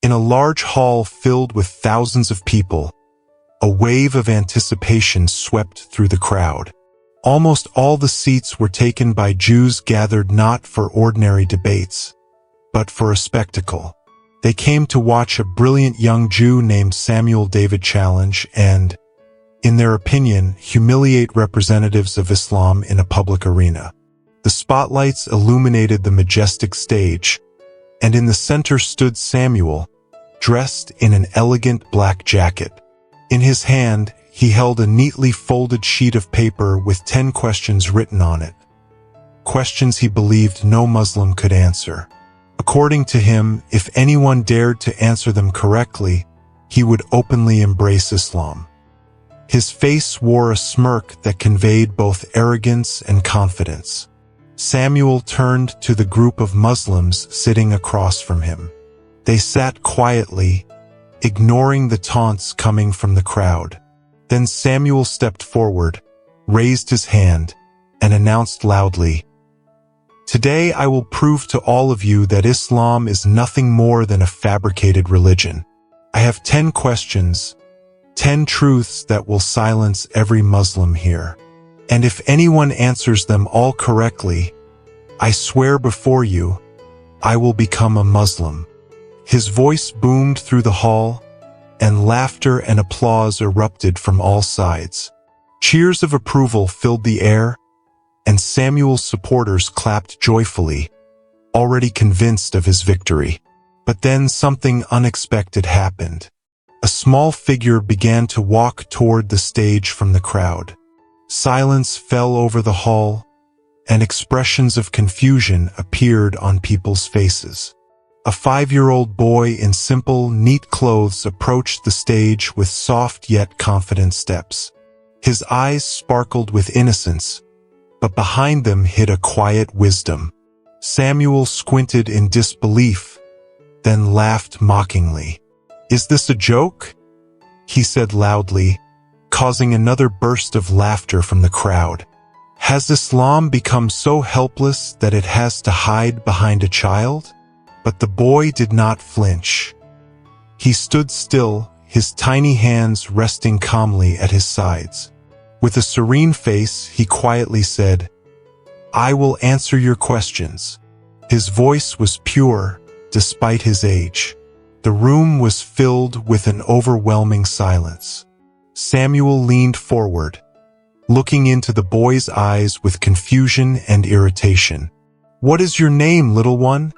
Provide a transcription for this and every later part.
In a large hall filled with thousands of people, a wave of anticipation swept through the crowd. Almost all the seats were taken by Jews gathered not for ordinary debates, but for a spectacle. They came to watch a brilliant young Jew named Samuel David challenge and, in their opinion, humiliate representatives of Islam in a public arena. The spotlights illuminated the majestic stage, and in the center stood Samuel, dressed in an elegant black jacket. In his hand, he held a neatly folded sheet of paper with 10 questions written on it. Questions he believed no Muslim could answer. According to him, if anyone dared to answer them correctly, he would openly embrace Islam. His face wore a smirk that conveyed both arrogance and confidence. Samuel turned to the group of Muslims sitting across from him. They sat quietly, ignoring the taunts coming from the crowd. Then Samuel stepped forward, raised his hand, and announced loudly, "Today I will prove to all of you that Islam is nothing more than a fabricated religion. I have 10 questions, 10 truths that will silence every Muslim here. And if anyone answers them all correctly, I swear before you, I will become a Muslim." His voice boomed through the hall, and laughter and applause erupted from all sides. Cheers of approval filled the air, and Samuel's supporters clapped joyfully, already convinced of his victory. But then something unexpected happened. A small figure began to walk toward the stage from the crowd. Silence fell over the hall, and expressions of confusion appeared on people's faces. A 5-year-old boy in simple, neat clothes approached the stage with soft yet confident steps. His eyes sparkled with innocence, but behind them hid a quiet wisdom. Samuel squinted in disbelief, then laughed mockingly. "Is this a joke?" he said loudly, causing another burst of laughter from the crowd. "Has Islam become so helpless that it has to hide behind a child?" But the boy did not flinch. He stood still, his tiny hands resting calmly at his sides. With a serene face, he quietly said, "I will answer your questions." His voice was pure, despite his age. The room was filled with an overwhelming silence. Samuel leaned forward, looking into the boy's eyes with confusion and irritation. "What is your name, little one?"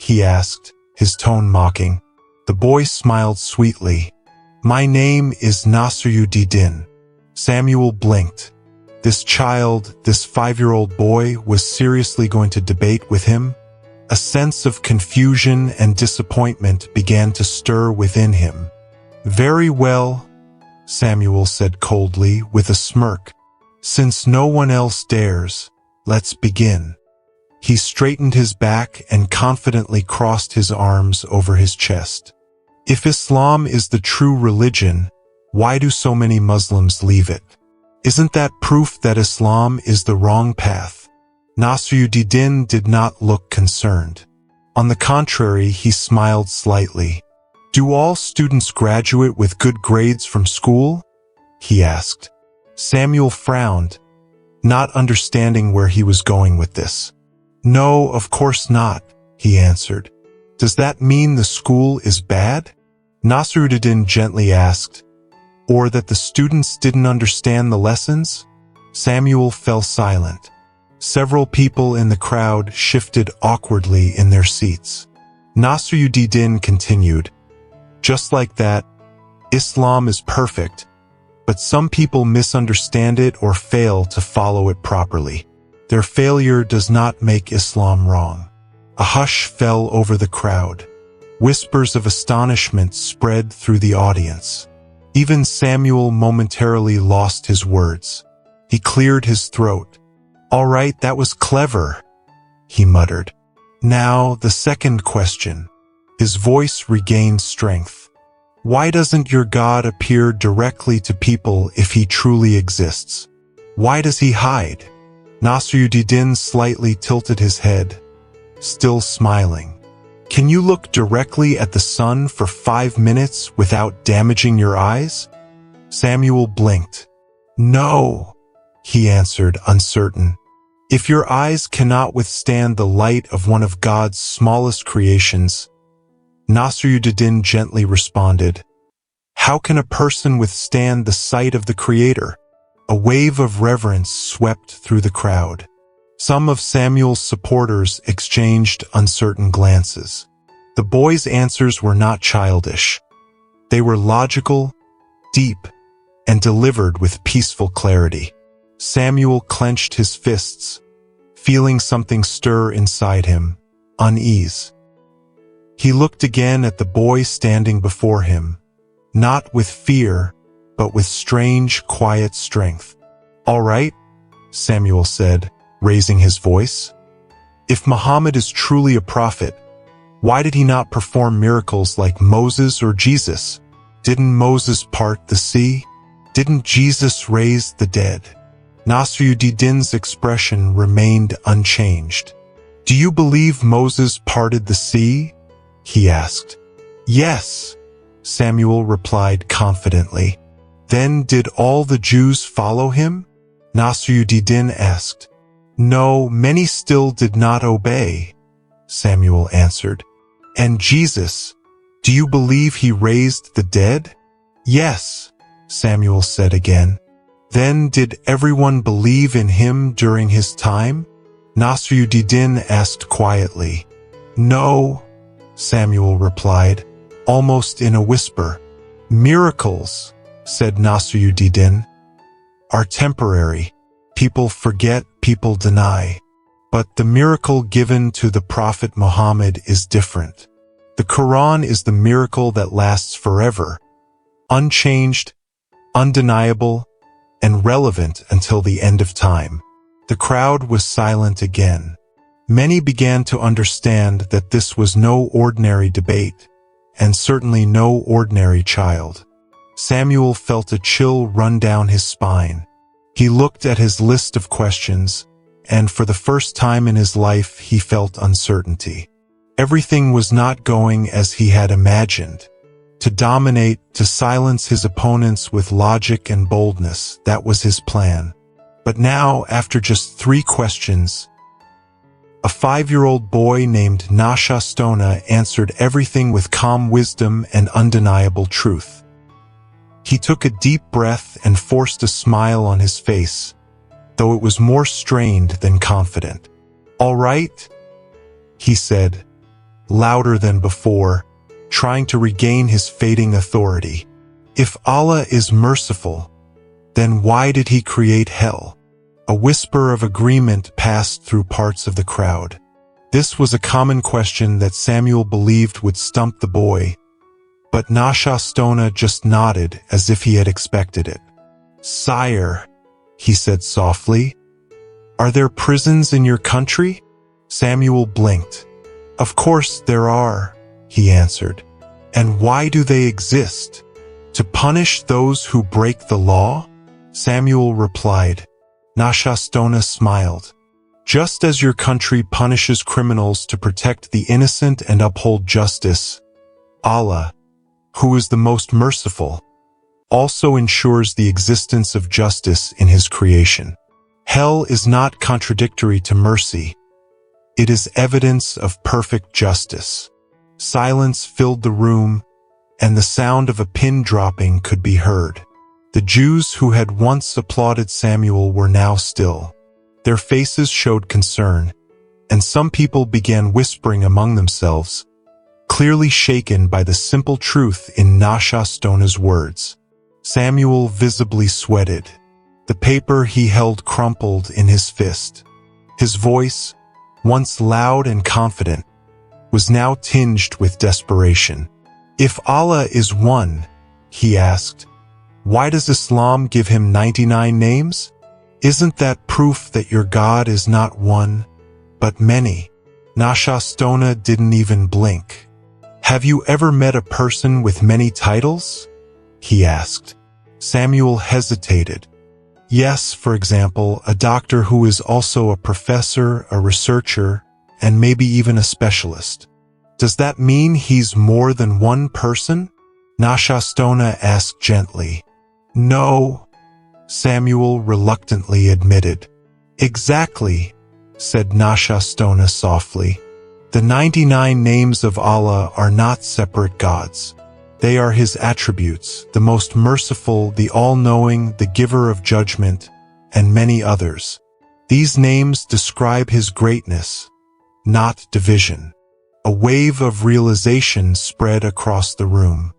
he asked, his tone mocking. The boy smiled sweetly. "My name is Nasruddin." Samuel blinked. This child, this 5-year-old boy, was seriously going to debate with him? A sense of confusion and disappointment began to stir within him. "Very well," Samuel said coldly with a smirk. "Since no one else dares, let's begin." He straightened his back and confidently crossed his arms over his chest. "If Islam is the true religion, why do so many Muslims leave it? Isn't that proof that Islam is the wrong path?" Nasruddin did not look concerned. On the contrary, he smiled slightly. "Do all students graduate with good grades from school?" he asked. Samuel frowned, not understanding where he was going with this. "No, of course not," he answered. "Does that mean the school is bad?" Nasruddin gently asked. "Or that the students didn't understand the lessons?" Samuel fell silent. Several people in the crowd shifted awkwardly in their seats. Nasruddin continued, "Just like that, Islam is perfect, but some people misunderstand it or fail to follow it properly. Their failure does not make Islam wrong." A hush fell over the crowd. Whispers of astonishment spread through the audience. Even Samuel momentarily lost his words. He cleared his throat. "All right, that was clever," he muttered. "Now, the second question." His voice regained strength. "Why doesn't your God appear directly to people if he truly exists? Why does he hide?" Nasruddin slightly tilted his head, still smiling. Can you look directly at the sun for 5 minutes without damaging your eyes? Samuel blinked. No, he answered, uncertain. If your eyes cannot withstand the light of one of God's smallest creations, Nasruddin gently responded, how can a person withstand the sight of the Creator? A wave of reverence swept through the crowd. Some of Samuel's supporters exchanged uncertain glances. The boy's answers were not childish. They were logical, deep, and delivered with peaceful clarity. Samuel clenched his fists, feeling something stir inside him, unease. He looked again at the boy standing before him, not with fear, but with strange, quiet strength. All right, Samuel said, raising his voice. If Muhammad is truly a prophet, why did he not perform miracles like Moses or Jesus? Didn't Moses part the sea? Didn't Jesus raise the dead? Nasruddin's expression remained unchanged. Do you believe Moses parted the sea? He asked. Yes, Samuel replied confidently. Then did all the Jews follow him? Nasruddin asked. No, many still did not obey, Samuel answered. And Jesus, do you believe he raised the dead? Yes, Samuel said again. Then did everyone believe in him during his time? Nasruddin asked quietly. No, Samuel replied, almost in a whisper. Miracles, said Nasruddin, are temporary. People forget, people deny. But the miracle given to the Prophet Muhammad is different. The Quran is the miracle that lasts forever, unchanged, undeniable, and relevant until the end of time. The crowd was silent again. Many began to understand that this was no ordinary debate, and certainly no ordinary child. Samuel felt a chill run down his spine. He looked at his list of questions, and for the first time in his life he felt uncertainty. Everything was not going as he had imagined. To dominate, to silence his opponents with logic and boldness, that was his plan. But now, after just 3 questions, a 5-year-old boy named Nashastona answered everything with calm wisdom and undeniable truth. He took a deep breath and forced a smile on his face, though it was more strained than confident. All right, he said, louder than before, trying to regain his fading authority. If Allah is merciful, then why did he create hell? A whisper of agreement passed through parts of the crowd. This was a common question that Samuel believed would stump the boy, but Nashastona just nodded as if he had expected it. Sire, he said softly, are there prisons in your country? Samuel blinked. Of course there are, he answered. And why do they exist? To punish those who break the law? Samuel replied. Nashastona smiled. Just as your country punishes criminals to protect the innocent and uphold justice, Allah, who is the most merciful, also ensures the existence of justice in his creation. Hell is not contradictory to mercy. It is evidence of perfect justice. Silence filled the room, and the sound of a pin dropping could be heard. The Jews who had once applauded Samuel were now still. Their faces showed concern, and some people began whispering among themselves, clearly shaken by the simple truth in Nashastona's words. Samuel visibly sweated. The paper he held crumpled in his fist. His voice, once loud and confident, was now tinged with desperation. If Allah is one, he asked, why does Islam give him 99 names? Isn't that proof that your God is not one, but many? Nashastona didn't even blink. Have you ever met a person with many titles? He asked. Samuel hesitated. Yes, for example, a doctor who is also a professor, a researcher, and maybe even a specialist. Does that mean he's more than one person? Nashastona asked gently. No, Samuel reluctantly admitted. Exactly, said Nashastona softly. The 99 names of Allah are not separate gods. They are His attributes, the most merciful, the all-knowing, the giver of judgment, and many others. These names describe His greatness, not division. A wave of realization spread across the room.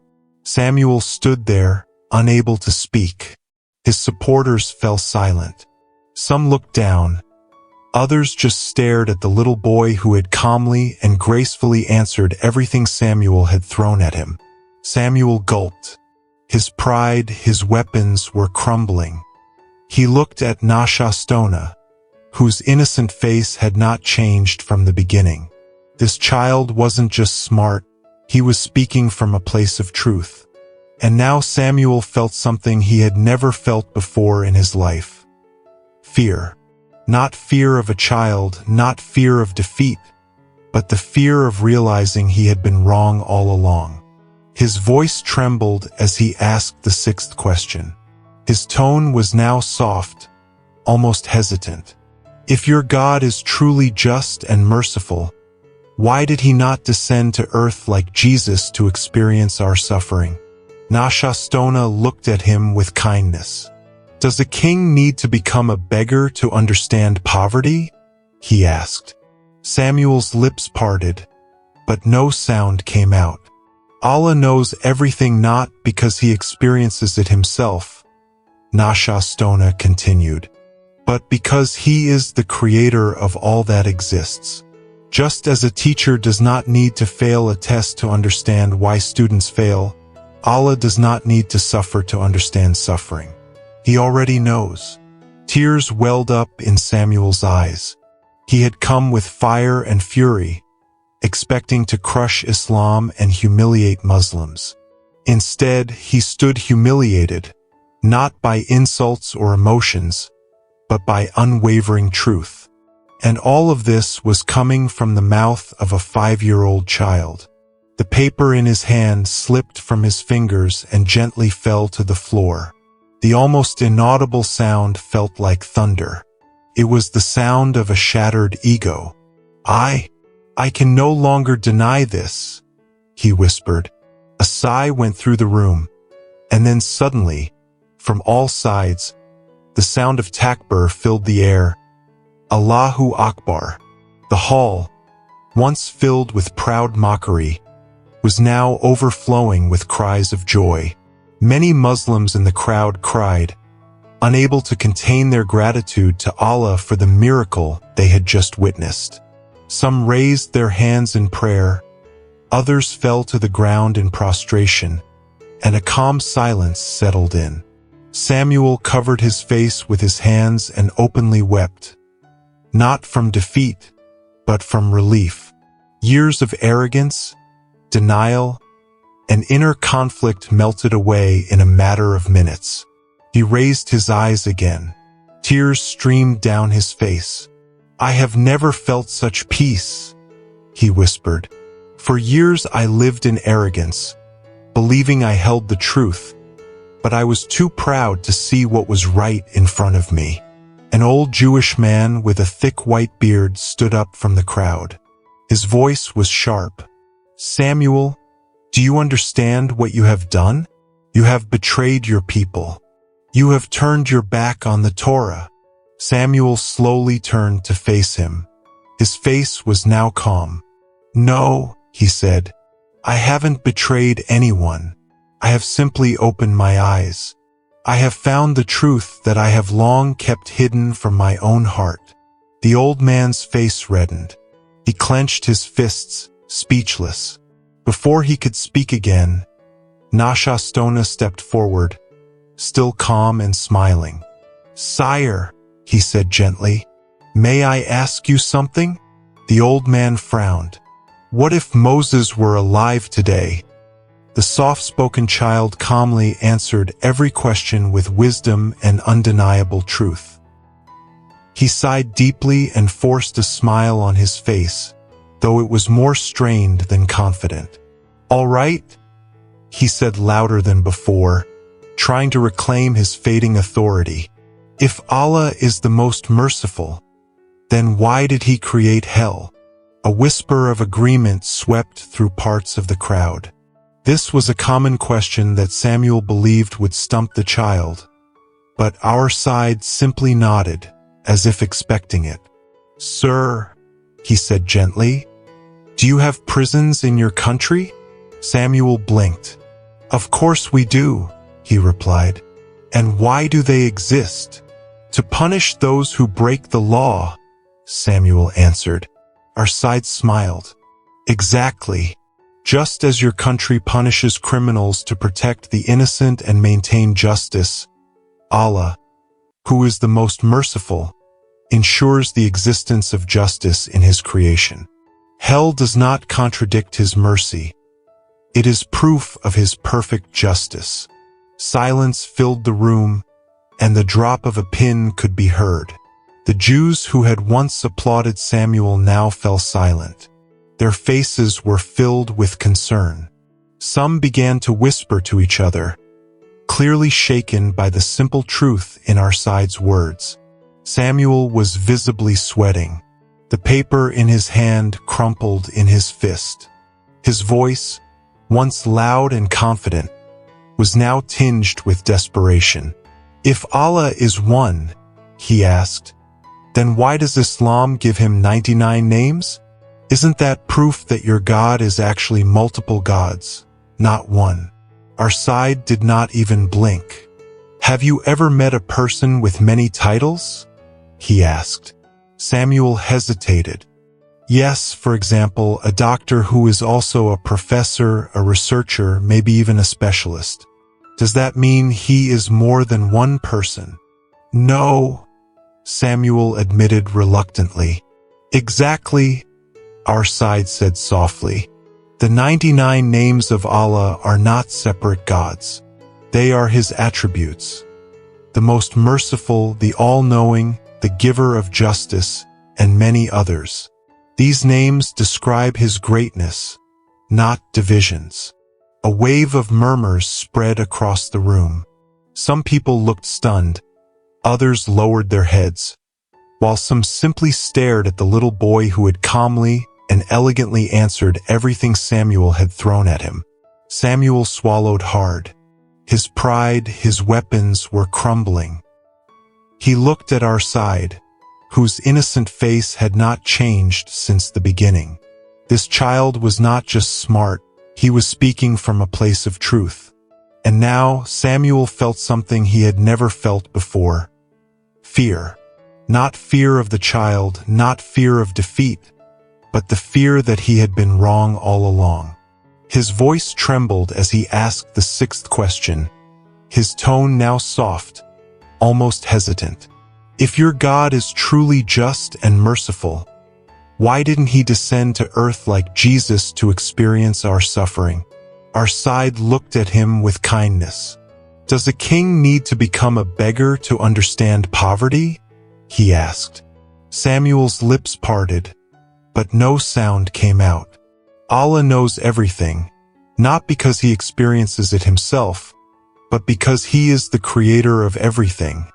Samuel stood there, unable to speak. His supporters fell silent. Some looked down. Others just stared at the little boy who had calmly and gracefully answered everything Samuel had thrown at him. Samuel gulped. His pride, his weapons were crumbling. He looked at Nashastona, whose innocent face had not changed from the beginning. This child wasn't just smart, he was speaking from a place of truth. And now Samuel felt something he had never felt before in his life. Fear. Not fear of a child, not fear of defeat, but the fear of realizing he had been wrong all along. His voice trembled as he asked the sixth question. His tone was now soft, almost hesitant. If your God is truly just and merciful, why did He not descend to earth like Jesus to experience our suffering? Nashastona looked at him with kindness. Does a king need to become a beggar to understand poverty? He asked. Samuel's lips parted, but no sound came out. Allah knows everything not because He experiences it Himself, Nashastona continued, but because He is the creator of all that exists. Just as a teacher does not need to fail a test to understand why students fail, Allah does not need to suffer to understand suffering. He already knows. Tears welled up in Samuel's eyes. He had come with fire and fury, expecting to crush Islam and humiliate Muslims. Instead, he stood humiliated, not by insults or emotions, but by unwavering truth. And all of this was coming from the mouth of a 5-year-old child. The paper in his hand slipped from his fingers and gently fell to the floor. The almost inaudible sound felt like thunder. It was the sound of a shattered ego. I can no longer deny this, he whispered. A sigh went through the room, and then suddenly, from all sides, the sound of takbir filled the air. Allahu Akbar. The hall, once filled with proud mockery, was now overflowing with cries of joy. Many Muslims in the crowd cried, unable to contain their gratitude to Allah for the miracle they had just witnessed. Some raised their hands in prayer, others fell to the ground in prostration, and a calm silence settled in. Samuel covered his face with his hands and openly wept, not from defeat, but from relief. Years of arrogance, denial, and inner conflict melted away in a matter of minutes. He raised his eyes again. Tears streamed down his face. I have never felt such peace, he whispered. For years I lived in arrogance, believing I held the truth, but I was too proud to see what was right in front of me. An old Jewish man with a thick white beard stood up from the crowd. His voice was sharp. Samuel, do you understand what you have done? You have betrayed your people. You have turned your back on the Torah. Samuel slowly turned to face him. His face was now calm. No, he said, I haven't betrayed anyone. I have simply opened my eyes. I have found the truth that I have long kept hidden from my own heart. The old man's face reddened. He clenched his fists, speechless. Before he could speak again, Nashastona stepped forward, still calm and smiling. Sire, he said gently, may I ask you something? The old man frowned. What if Moses were alive today? The soft-spoken child calmly answered every question with wisdom and undeniable truth. He sighed deeply and forced a smile on his face, though it was more strained than confident. "All right," he said louder than before, trying to reclaim his fading authority. "If Allah is the most merciful, then why did he create hell?" A whisper of agreement swept through parts of the crowd. This was a common question that Samuel believed would stump the child, but our side simply nodded, as if expecting it. "Sir," he said gently, "do you have prisons in your country?" Samuel blinked. "Of course we do," he replied. "And why do they exist?" "To punish those who break the law," Samuel answered. Our side smiled. "Exactly. Just as your country punishes criminals to protect the innocent and maintain justice, Allah, who is the most merciful, ensures the existence of justice in his creation. Hell does not contradict his mercy. It is proof of his perfect justice." Silence filled the room, and the drop of a pin could be heard. The Jews who had once applauded Samuel now fell silent. Their faces were filled with concern. Some began to whisper to each other, clearly shaken by the simple truth in our side's words. Samuel was visibly sweating. The paper in his hand crumpled in his fist. His voice, once loud and confident, was now tinged with desperation. "If Allah is one," he asked, "then why does Islam give him 99 names? Isn't that proof that your God is actually multiple gods, not one?" Our side did not even blink. "Have you ever met a person with many titles?" he asked. Samuel hesitated. "Yes, for example, a doctor who is also a professor, a researcher, maybe even a specialist. Does that mean he is more than one person?" "No," Samuel admitted reluctantly. "Exactly," our side said softly. "The 99 names of Allah are not separate gods. They are his attributes. The most merciful, the all-knowing, the giver of justice, and many others. These names describe his greatness, not divisions." A wave of murmurs spread across the room. Some people looked stunned, others lowered their heads, while some simply stared at the little boy who had calmly and elegantly answered everything Samuel had thrown at him. Samuel swallowed hard. His pride, his weapons were crumbling. He looked at our side, whose innocent face had not changed since the beginning. This child was not just smart, he was speaking from a place of truth. And now Samuel felt something he had never felt before. Fear. Not fear of the child, not fear of defeat, but the fear that he had been wrong all along. His voice trembled as he asked the sixth question, his tone now soft, almost hesitant. "If your God is truly just and merciful, why didn't he descend to earth like Jesus to experience our suffering?" Our side looked at him with kindness. "Does a king need to become a beggar to understand poverty?" he asked. Samuel's lips parted, but no sound came out. "Allah knows everything, not because he experiences it himself, but because he is the creator of everything,"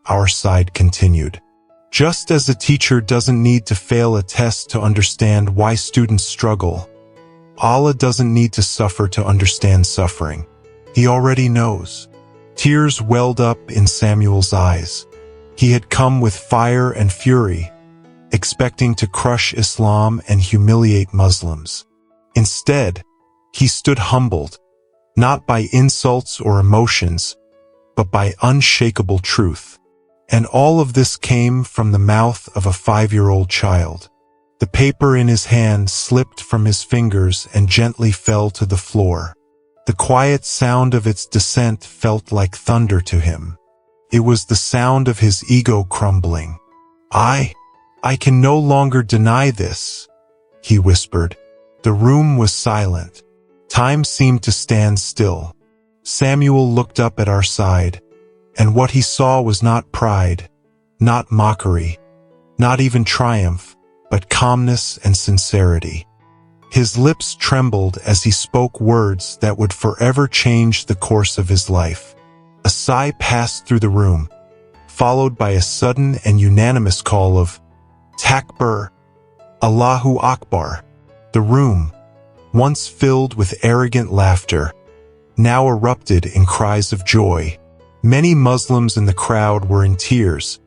our side continued. "Just as a teacher doesn't need to fail a test to understand why students struggle, Allah doesn't need to suffer to understand suffering. He already knows." Tears welled up in Samuel's eyes. He had come with fire and fury, expecting to crush Islam and humiliate Muslims. Instead, he stood humbled, not by insults or emotions, but by unshakable truth. And all of this came from the mouth of a 5-year-old child. The paper in his hand slipped from his fingers and gently fell to the floor. The quiet sound of its descent felt like thunder to him. It was the sound of his ego crumbling. I can no longer deny this," he whispered. The room was silent. Time seemed to stand still. Samuel looked up at our side, and what he saw was not pride, not mockery, not even triumph, but calmness and sincerity. His lips trembled as he spoke words that would forever change the course of his life. A sigh passed through the room, followed by a sudden and unanimous call of Takbir, Allahu Akbar. The room, once filled with arrogant laughter, now erupted in cries of joy. Many Muslims in the crowd were in tears,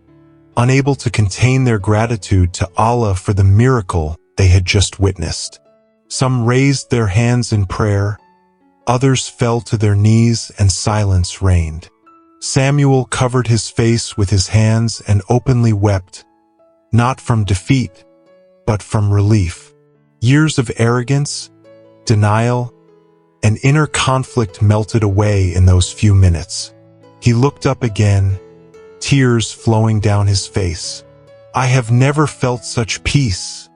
unable to contain their gratitude to Allah for the miracle they had just witnessed. Some raised their hands in prayer, others fell to their knees, and silence reigned. Samuel covered his face with his hands and openly wept, not from defeat, but from relief. Years of arrogance, denial, and inner conflict melted away in those few minutes. He looked up again, tears flowing down his face. "I have never felt such peace,"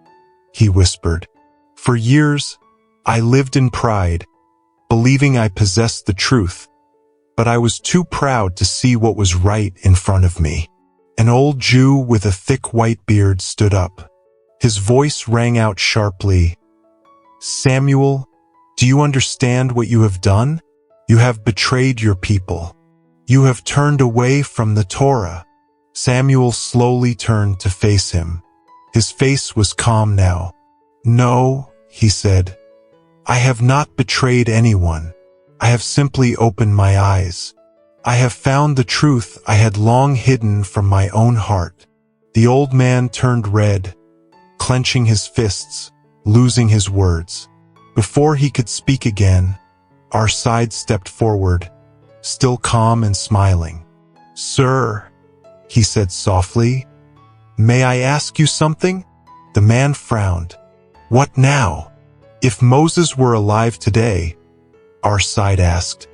he whispered. "For years, I lived in pride, believing I possessed the truth, but I was too proud to see what was right in front of me." An old Jew with a thick white beard stood up. His voice rang out sharply. "Samuel, do you understand what you have done? You have betrayed your people. You have turned away from the Torah." Samuel slowly turned to face him. His face was calm now. "No," he said, "I have not betrayed anyone. I have simply opened my eyes. I have found the truth I had long hidden from my own heart." The old man turned red, clenching his fists, losing his words. Before he could speak again, our side stepped forward, still calm and smiling. "Sir," he said softly, "may I ask you something?" The man frowned. "What now?" "If Moses were alive today," our side asked,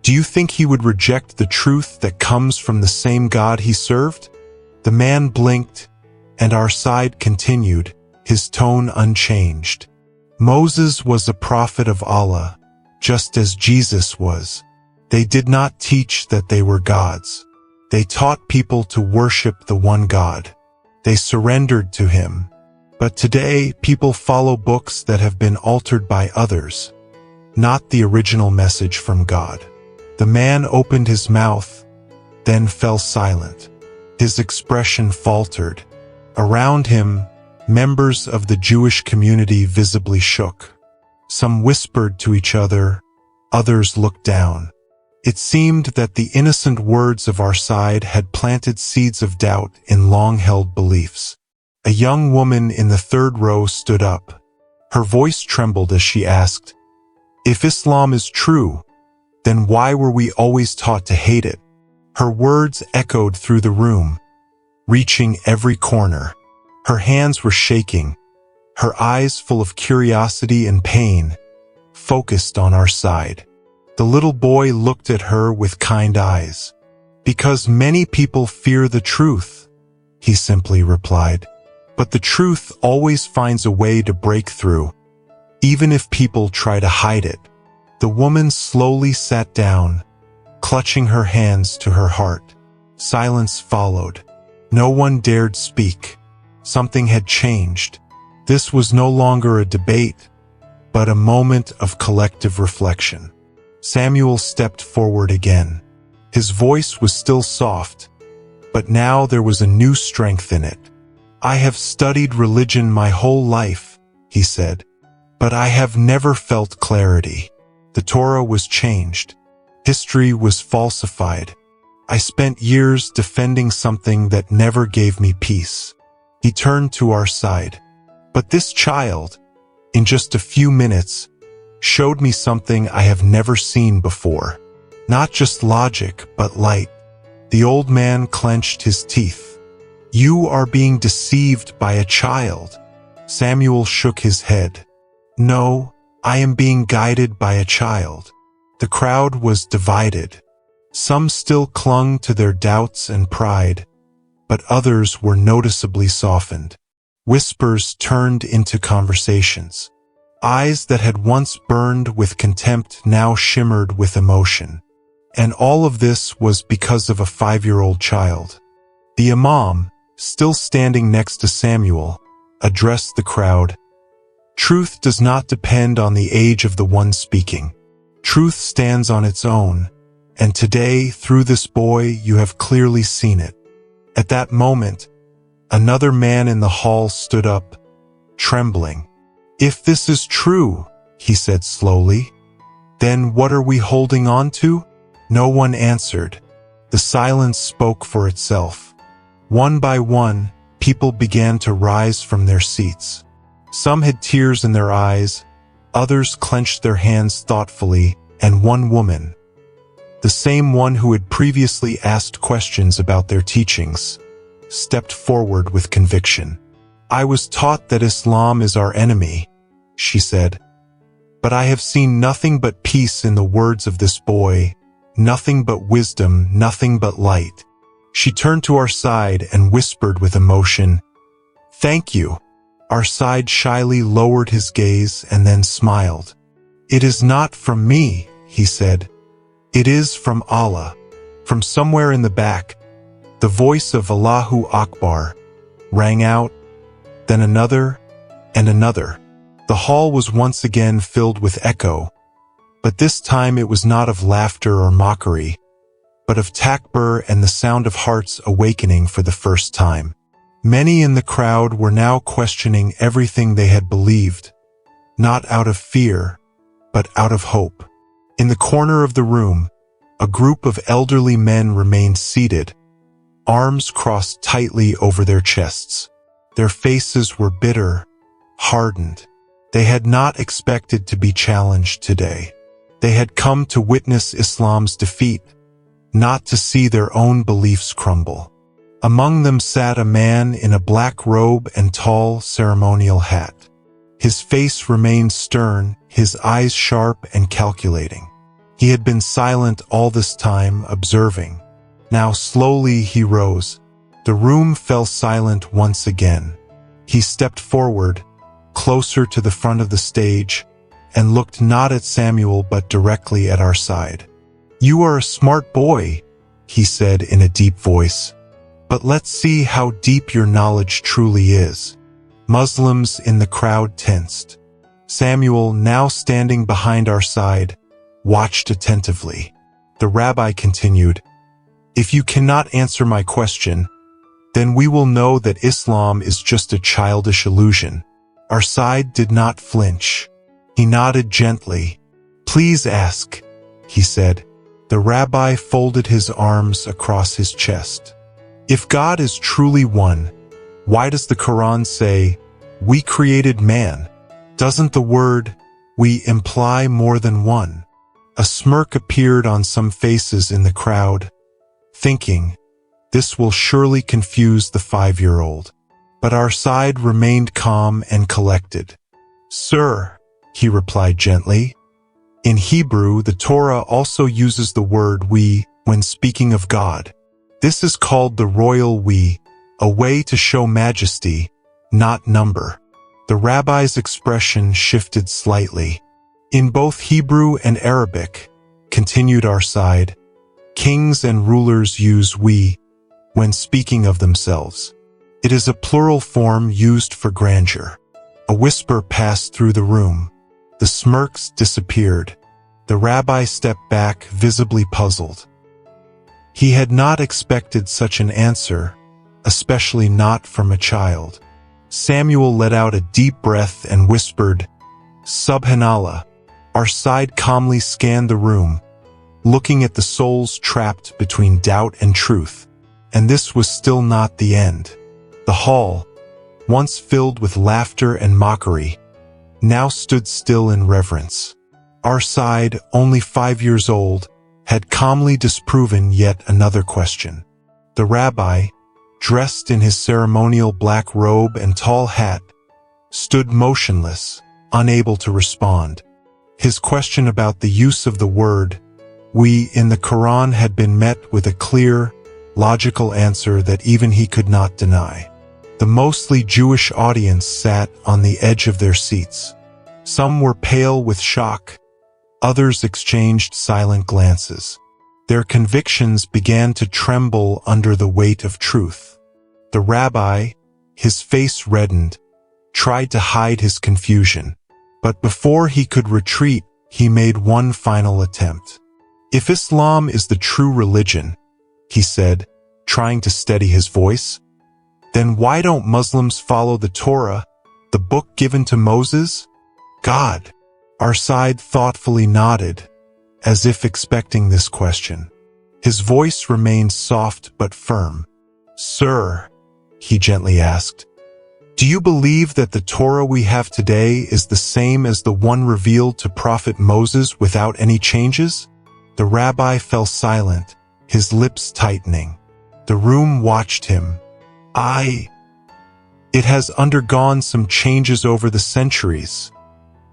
"do you think he would reject the truth that comes from the same God he served?" The man blinked, and our side continued, his tone unchanged. "Moses was a prophet of Allah, just as Jesus was. They did not teach that they were gods. They taught people to worship the one God. They surrendered to him. But today, people follow books that have been altered by others, not the original message from God." The man opened his mouth, then fell silent. His expression faltered. Around him, members of the Jewish community visibly shook. Some whispered to each other, others looked down. It seemed that the innocent words of our side had planted seeds of doubt in long-held beliefs. A young woman in the third row stood up. Her voice trembled as she asked, "If Islam is true, then why were we always taught to hate it?" Her words echoed through the room, reaching every corner. Her hands were shaking, her eyes full of curiosity and pain, focused on our side. The little boy looked at her with kind eyes. "Because many people fear the truth," he simply replied. "But the truth always finds a way to break through, even if people try to hide it." The woman slowly sat down, clutching her hands to her heart. Silence followed. No one dared speak. Something had changed. This was no longer a debate, but a moment of collective reflection. Samuel stepped forward again. His voice was still soft, but now there was a new strength in it. "I have studied religion my whole life," he said, "but I have never felt clarity. The Torah was changed. History was falsified. I spent years defending something that never gave me peace." He turned to our side. "But this child, in just a few minutes, showed me something I have never seen before. Not just logic, but light." The old man clenched his teeth. "You are being deceived by a child." Samuel shook his head. "No, I am being guided by a child." The crowd was divided. Some still clung to their doubts and pride, but others were noticeably softened. Whispers turned into conversations. Eyes that had once burned with contempt now shimmered with emotion. And all of this was because of a 5-year-old child. The imam, still standing next to Samuel, addressed the crowd. Truth does not depend on the age of the one speaking. Truth stands on its own, and today, through this boy, you have clearly seen it. At that moment, another man in the hall stood up, trembling. "If this is true," he said slowly, "then what are we holding on to?" No one answered. The silence spoke for itself. One by one, people began to rise from their seats. Some had tears in their eyes, others clenched their hands thoughtfully, and one woman, the same one who had previously asked questions about their teachings, stepped forward with conviction. "I was taught that Islam is our enemy," she said. "But I have seen nothing but peace in the words of this boy, nothing but wisdom, nothing but light." She turned to our side and whispered with emotion, "Thank you." Our side shyly lowered his gaze and then smiled. "It is not from me," he said. "It is from Allah." From somewhere in the back, the voice of Allahu Akbar rang out, then another and another. The hall was once again filled with echo, but this time it was not of laughter or mockery, but of takbir and the sound of hearts awakening for the first time. Many in the crowd were now questioning everything they had believed, not out of fear, but out of hope. In the corner of the room, a group of elderly men remained seated, arms crossed tightly over their chests. Their faces were bitter, hardened. They had not expected to be challenged today. They had come to witness Islam's defeat, not to see their own beliefs crumble. Among them sat a man in a black robe and tall ceremonial hat. His face remained stern, his eyes sharp and calculating. He had been silent all this time, observing. Now slowly he rose. The room fell silent once again. He stepped forward, closer to the front of the stage, and looked not at Samuel but directly at our side. "You are a smart boy," he said in a deep voice. "But let's see how deep your knowledge truly is." Muslims in the crowd tensed. Samuel, now standing behind our side, watched attentively. The rabbi continued, "If you cannot answer my question, then we will know that Islam is just a childish illusion." Our side did not flinch. He nodded gently. "Please ask," he said. The rabbi folded his arms across his chest. "If God is truly one, why does the Quran say, 'We created man'? Doesn't the word 'we' imply more than one?" A smirk appeared on some faces in the crowd, thinking, "This will surely confuse the 5-year-old." But our side remained calm and collected. "Sir," he replied gently, "in Hebrew the Torah also uses the word 'we' when speaking of God. This is called the royal 'we', a way to show majesty, not number." The rabbi's expression shifted slightly. "In both Hebrew and Arabic," continued our side, "kings and rulers use 'we' when speaking of themselves. It is a plural form used for grandeur." A whisper passed through the room. The smirks disappeared. The rabbi stepped back, visibly puzzled. He had not expected such an answer, especially not from a child. Samuel let out a deep breath and whispered, "Subhanallah." Our side calmly scanned the room, looking at the souls trapped between doubt and truth. And this was still not the end. The hall, once filled with laughter and mockery, now stood still in reverence. Our side, only 5 years old, had calmly disproven yet another question. The rabbi, dressed in his ceremonial black robe and tall hat, stood motionless, unable to respond. His question about the use of the word "we" in the Quran had been met with a clear, logical answer that even he could not deny. The mostly Jewish audience sat on the edge of their seats. Some were pale with shock. Others exchanged silent glances. Their convictions began to tremble under the weight of truth. The rabbi, his face reddened, tried to hide his confusion. But before he could retreat, he made one final attempt. "If Islam is the true religion," he said, trying to steady his voice, "then why don't Muslims follow the Torah, the book given to Moses?" "God." Our side thoughtfully nodded, as if expecting this question. His voice remained soft but firm. "Sir," he gently asked, "do you believe that the Torah we have today is the same as the one revealed to Prophet Moses without any changes?" The rabbi fell silent, his lips tightening. The room watched him. It has undergone some changes over the centuries,"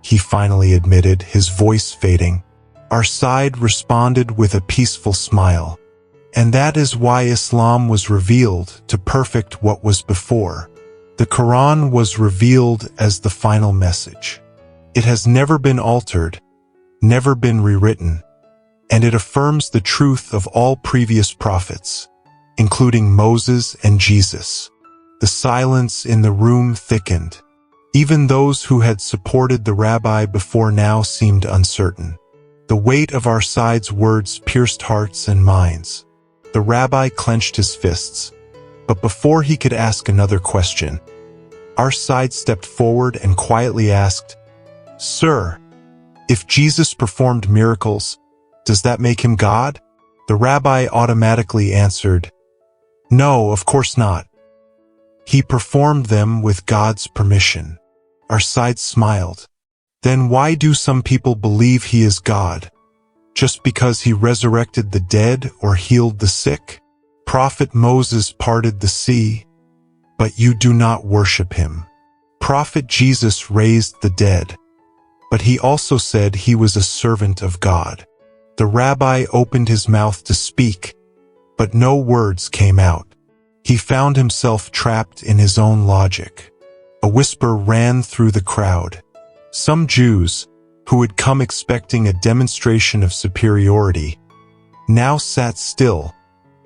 he finally admitted, his voice fading. Our side responded with a peaceful smile. "And that is why Islam was revealed to perfect what was before. The Quran was revealed as the final message. It has never been altered, never been rewritten, and it affirms the truth of all previous prophets, including Moses and Jesus." The silence in the room thickened. Even those who had supported the rabbi before now seemed uncertain. The weight of our side's words pierced hearts and minds. The rabbi clenched his fists, but before he could ask another question, our side stepped forward and quietly asked, "Sir, if Jesus performed miracles, does that make him God?" The rabbi automatically answered, "No, of course not. He performed them with God's permission." Our side smiled. "Then why do some people believe he is God? Just because he resurrected the dead or healed the sick? Prophet Moses parted the sea, but you do not worship him. Prophet Jesus raised the dead, but he also said he was a servant of God." The rabbi opened his mouth to speak, but no words came out. He found himself trapped in his own logic. A whisper ran through the crowd. Some Jews, who had come expecting a demonstration of superiority, now sat still,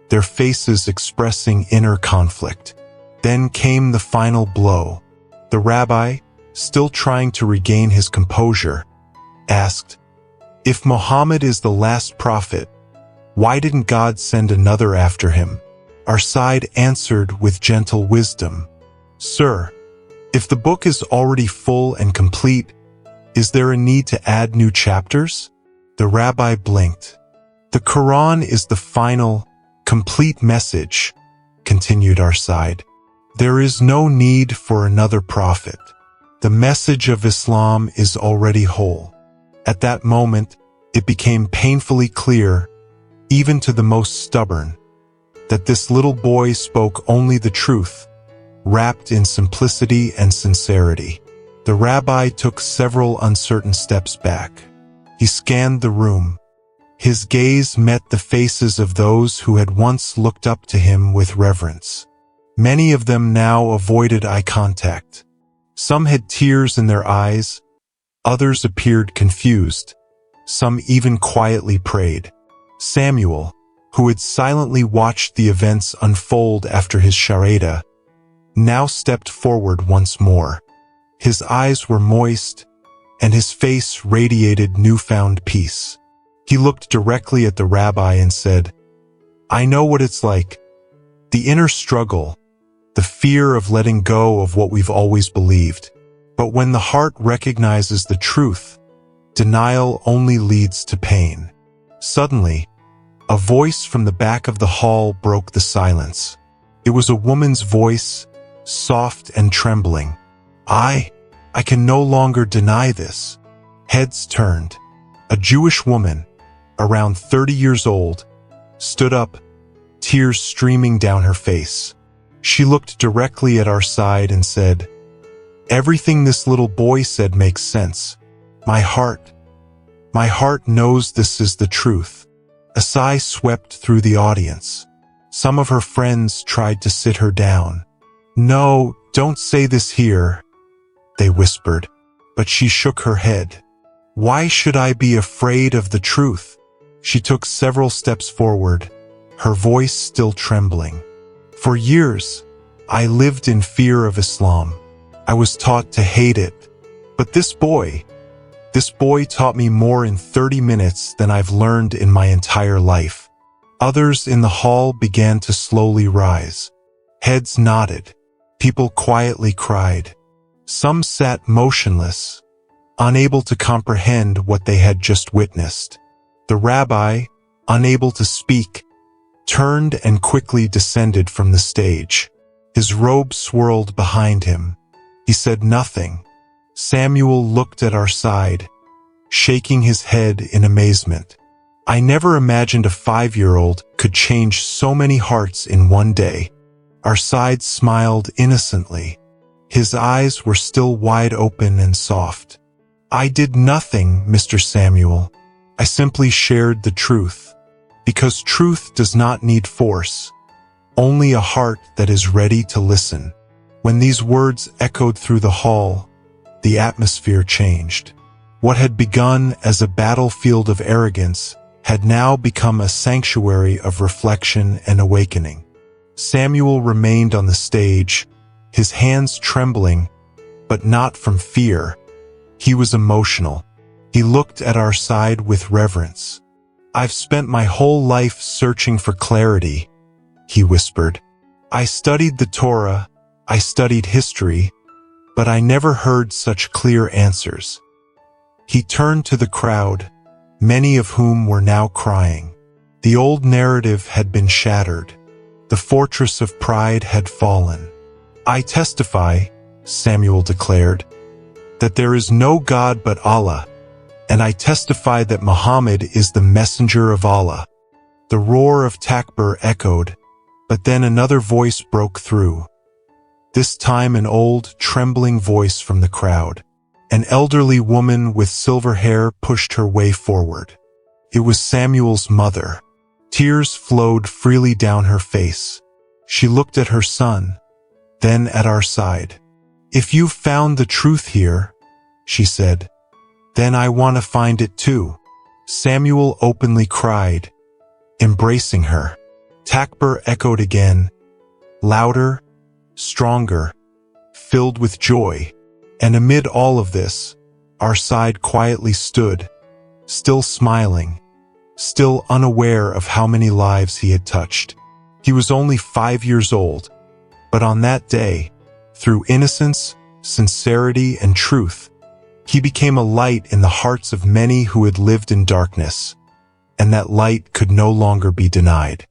their faces expressing inner conflict. Then came the final blow. The rabbi, still trying to regain his composure, asked, "If Muhammad is the last prophet, why didn't God send another after him?" Our side answered with gentle wisdom, "Sir, if the book is already full and complete, is there a need to add new chapters?" The rabbi blinked. "The Quran is the final, complete message," continued our side. "There is no need for another prophet. The message of Islam is already whole." At that moment, it became painfully clear, even to the most stubborn, that this little boy spoke only the truth, wrapped in simplicity and sincerity. The rabbi took several uncertain steps back. He scanned the room. His gaze met the faces of those who had once looked up to him with reverence. Many of them now avoided eye contact. Some had tears in their eyes, others appeared confused, some even quietly prayed. Samuel, who had silently watched the events unfold after his charada, now stepped forward once more. His eyes were moist, and his face radiated newfound peace. He looked directly at the rabbi and said, "I know what it's like. The inner struggle, the fear of letting go of what we've always believed. But when the heart recognizes the truth, denial only leads to pain." Suddenly, a voice from the back of the hall broke the silence. It was a woman's voice, soft and trembling. I can no longer deny this." Heads turned. A Jewish woman, around 30 years old, stood up, tears streaming down her face. She looked directly at our side and said, "Everything this little boy said makes sense. My heart knows this is the truth." A sigh swept through the audience. Some of her friends tried to sit her down. "No, don't say this here," they whispered, but she shook her head. "Why should I be afraid of the truth?" She took several steps forward, her voice still trembling. "For years, I lived in fear of Islam. I was taught to hate it. But this boy taught me more in 30 minutes than I've learned in my entire life. Others in the hall began to slowly rise. Heads nodded. People quietly cried. Some sat motionless, unable to comprehend what they had just witnessed. The rabbi, unable to speak, turned and quickly descended from the stage. His robe swirled behind him. He said nothing. Samuel looked at our side, shaking his head in amazement. I never imagined a 5-year-old could change so many hearts in one day. Our side smiled innocently. His eyes were still wide open and soft. I did nothing, Mr. Samuel. I simply shared the truth. Because truth does not need force, only a heart that is ready to listen. When these words echoed through the hall, the atmosphere changed. What had begun as a battlefield of arrogance had now become a sanctuary of reflection and awakening. Samuel remained on the stage, his hands trembling, but not from fear. He was emotional. He looked at our side with reverence. I've spent my whole life searching for clarity, he whispered. I studied the Torah, I studied history, but I never heard such clear answers. He turned to the crowd, many of whom were now crying. The old narrative had been shattered. The fortress of pride had fallen. I testify, Samuel declared, that there is no God but Allah, and I testify that Muhammad is the messenger of Allah. The roar of takbir echoed, but then another voice broke through. This time an old, trembling voice from the crowd. An elderly woman with silver hair pushed her way forward. It was Samuel's mother. Tears flowed freely down her face. She looked at her son, then at our side. If you've found the truth here, she said, then I want to find it too. Samuel openly cried, embracing her. Takbir echoed again, louder, stronger, filled with joy. And amid all of this, our side quietly stood, still smiling, still unaware of how many lives he had touched. He was only 5 years old, but on that day, through innocence, sincerity, and truth, he became a light in the hearts of many who had lived in darkness, and that light could no longer be denied.